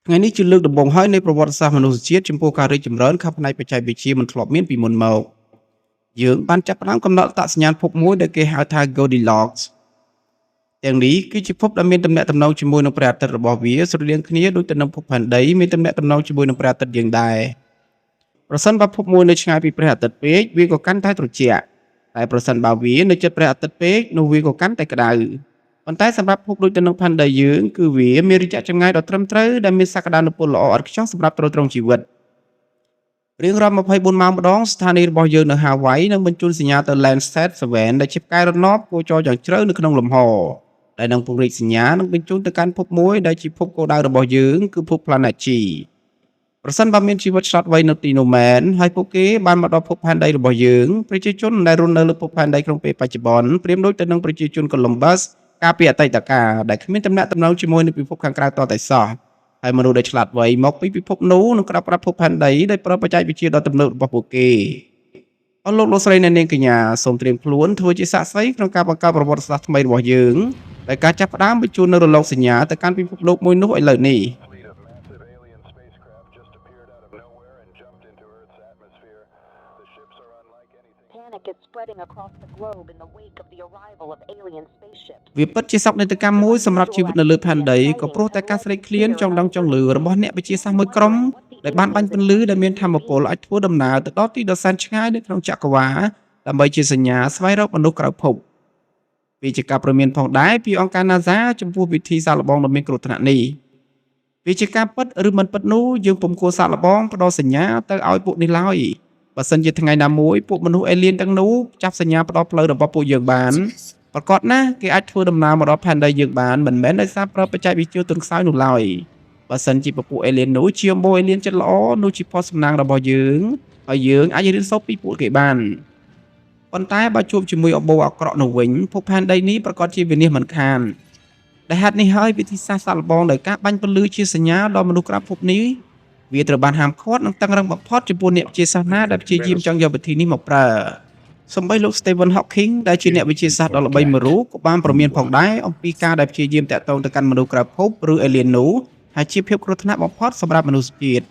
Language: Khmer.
ថ្ងៃនេះជាលើកដំបូងហើយនៃប្រវត្តិសាស្ត្រមនុស្សជាតិចំពោះការរីកចម្រើនខាងផ្នែកបច្ចេកវិទ្យាមិនធ្លាប់មានពីមុនមកយើងបានចាប់ផ្ដើមកំណត់អត្តសញ្ញាណភពមួយដែលគេហៅថា Goldilocks ទាំងនេះគឺជាភពដែលមានទំនាក់ទំនងជាមួយនឹងព្រះអាទិត្យរបស់វាស្រដៀងគ្នាដូចទៅនឹងភពផែនដីមានទំនាក់ទំនងជាមួយនឹងព្រះអាទិត្យយើងដែរប្រសិនបើភពមួយនៅឆ្ងាយពីព្រះអាទិត្យពេកវាក៏កាន់តែត្រជាក់តែប្រសិនបើវានៅជិតព្រះអាទិត្យពេកនោះវាក៏កាន់តែក្តៅប៉ុន្តែសម្រាប់ភពដូចទៅនឹងផែនដីយើងគឺវាមានរយៈចម្ងាយដ៏ត្រឹមត្រូវដែលមានសក្តានុពលល្អឥតខ្ចោះសម្រាប់ទ្រទ្រង់ជីវិតរៀងរាល់24ម៉ោងម្ដងស្ថានីយ៍របស់យើងនៅហាវ៉ៃនឹងបញ្ជូនសញ្ញាទៅ Landsat 7ដែលជាផ្កាយរណបគោចរយ៉ាងជ្រៅនៅក្នុងលំហដែលនឹងពង្រីកសញ្ញានិងបញ្ជូនទៅកាន់ភពមួយដែលជាភពគោលដៅរបស់យើងគឺភព Planet G ប្រសិនបើមានជីវិតឆ្លាតវៃនៅទីនោះមែនហើយពួកគេបានមកដល់ភពផែនដីរបស់យើងប្រជាជនដែលរស់នៅលើភពផែនដីក្នុងពេលបច្ចុប្បន្នប្រៀបដូចទៅនឹងប្រជាជន Columbus កាលពីអតីតកាលដែលគ្មានទំនាក់ទំនងជាមួយនឹងពិភពខាងក្រៅតតែសោះហើយមនុស្សដែលឆ្លាតវៃមកពីពិភពនោះនឹងក្តាប់ប្រាប់ភពផែនដីដោយប្រើបច្ចេកវិទ្យាដ៏ទំនើបរបស់ពួកគេអស់លោកស្រីអ្នកនាងកញ្ញាសូមត្រៀមខ្លួនធ្វើជាសាក្សីក្នុងការបង្កើតប្រវត្តិសាស្ត្រថ្មីរបស់យើងដែលការចាប់ផ្ដើមបញ្ជូននៅរលកសញ្ញាទៅកាន់ពិភពលោកមួយនោះឥឡូវនេះ Panic is spreading across the globe in the wake of the arrival of alien spaceships. វាពិតជាសោកនាដកម្មមួយសម្រាប់ជីវិតនៅលើផែនដីក៏ព្រោះតែការស្រេកឃ្លានចង់ដឹងចង់លឺរបស់អ្នកវិទ្យាសាស្ត្រមួយក្រុមដែលបានបាញ់ពន្លឺដែលមានថាមពលអាចធ្វើដំណើរទៅដល់ទីដ៏សែនឆ្ងាយនៅក្នុងចក្រវាឡដើម្បីជាសញ្ញាស្វែងរកមនុស្សក្រៅភពវាជាការព្រមានផងដែរពីអង្គការ NASA ចំពោះវិធីសាកល្បងដ៏មានគ្រោះថ្នាក់នេះវាជាការពិតឬមិនពិតនោះយើងពុំគួរសាកល្បងផ្ដល់សញ្ញាទៅឲ្យពួកនេះឡើយបើសិនជាថ្ងៃណាមួយពួកមនុស្សអេលៀនទាំងនោះចាប់សញ្ញាផ្ដល់ផ្លូវរបស់ពួកយើងបានប្រកបណាស់គេអាចធ្វើដំណើរមកដល់ផែនដីយើងបានមិនមែនដោយសារប្រើបច្ចេកវិទ្យាទន់ខ្សោយនោះឡើយបើសិនជាពួកអេលៀននោះជាម៉ូអេលៀនចិត្តល្អនោះជាផលសំណាងរបស់យើងហើយយើងអាចរៀនសូត្រពីពួកគេបានប៉ុន្តែបើជួបជាមួយអបោអាក្រក់នោះវិញភពផែនដីនេះប្រកាសជាវិនិច្ឆ័យមិនខានដែលហេតុនេះហើយវិធីសាស្ត្រសាកល្បងដោយការបាញ់ពន្លឺជាសញ្ញាដល់មនុស្សក្រៅភពនេះវាត្រូវបានហាមឃាត់និងតឹងរឹងបំផុតចំពោះអ្នកវិទ្យាសាស្ត្រណាដែលព្យាយាមចង់យកវិធីនេះមកប្រើសម្បីលោក Stephen Hawking ដែលជាអ្នកវិទ្យាសាស្ត្រដ៏ល្បីមួយរូបក៏បានព្រមានផងដែរអំពីការដែលព្យាយាមតាក់ទងទៅកាន់មនុស្សក្រៅភពឬ alien នោះហើយជាភាពគ្រោះថ្នាក់បំផុតសម្រាប់មនុស្សជាតិ